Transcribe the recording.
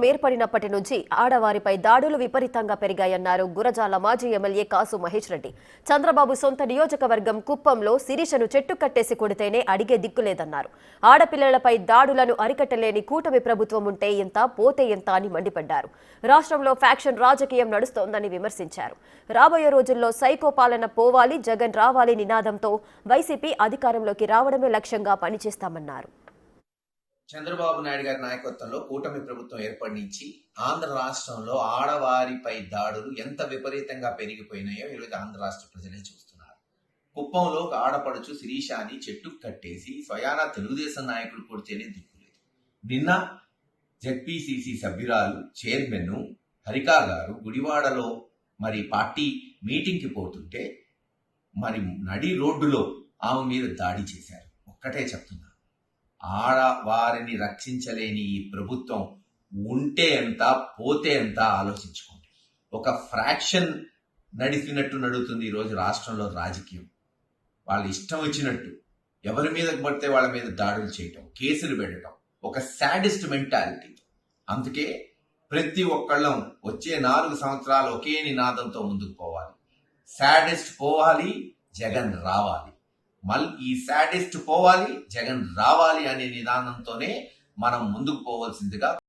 ఏర్పడినప్పటి నుంచి ఆడవారిపై దాడులు విపరీతంగా పెరిగాయన్నారు గురజాల మాజీ ఎమ్మెల్యే కాసు మహేష్ రెడ్డి. చంద్రబాబు సొంత నియోజకవర్గం కుప్పంలో శిరీషను చెట్టు కట్టేసి కొడితేనే అడిగే దిక్కులేదన్నారు. ఆడపిల్లలపై దాడులను అరికట్టలేని కూటమి ప్రభుత్వం ఉంటే ఎంత, పోతే ఎంత అని మండిపడ్డారు. రాష్ట్రంలో ఫ్యాక్షన్ రాజకీయం నడుస్తోందని విమర్శించారు. రాబోయే రోజుల్లో సైకో పాలన పోవాలి, జగన్ రావాలి నినాదంతో వైసీపీ అధికారంలోకి రావడమే లక్ష్యంగా పనిచేస్తామన్నారు. చంద్రబాబు నాయుడు గారి నాయకత్వంలో కూటమి ప్రభుత్వం ఏర్పడి నుంచి ఆంధ్ర రాష్ట్రంలో ఆడవారిపై దాడులు ఎంత విపరీతంగా పెరిగిపోయినాయో ఈరోజు ఆంధ్ర రాష్ట్ర ప్రజలే చూస్తున్నారు. కుప్పంలో ఆడపడుచు శిరీషాని చెట్టు కట్టేసి స్వయానా తెలుగుదేశం నాయకులు కొడితేనే దిక్కులేదు. నిన్న జెడ్పీసీసీ సభ్యురాలు చైర్మన్ హరికా గారు గుడివాడలో పార్టీ మీటింగ్కి పోతుంటే నడి రోడ్డులో ఆమె మీద దాడి చేశారు. ఒక్కటే చెప్తున్నా, ఆడవారిని రక్షించలేని ఈ ప్రభుత్వం ఉంటే ఎంత, పోతే ఎంత ఆలోచించుకోండి. ఒక ఫ్రాక్షన్ నడిపినట్టు నడుస్తుంది ఈరోజు రాష్ట్రంలో రాజకీయం. వాళ్ళు ఇష్టం వచ్చినట్టు ఎవరి మీద పడితే వాళ్ళ మీద దాడులు చేయటం, కేసులు పెట్టడం, ఒక సాడిస్ట్ మెంటాలిటీ. అందుకే ప్రతి ఒక్కళ్ళం వచ్చే 4 సంవత్సరాలు ఒకే నినాదంతో ముందుకు పోవాలి. సాడిస్ట్ పోవాలి, జగన్ రావాలి. ఈ సాడిస్ట్ పోవాలి, జగన్ రావాలి అనే నిదానంతోనే మనం ముందుకు పోవాల్సిందిగా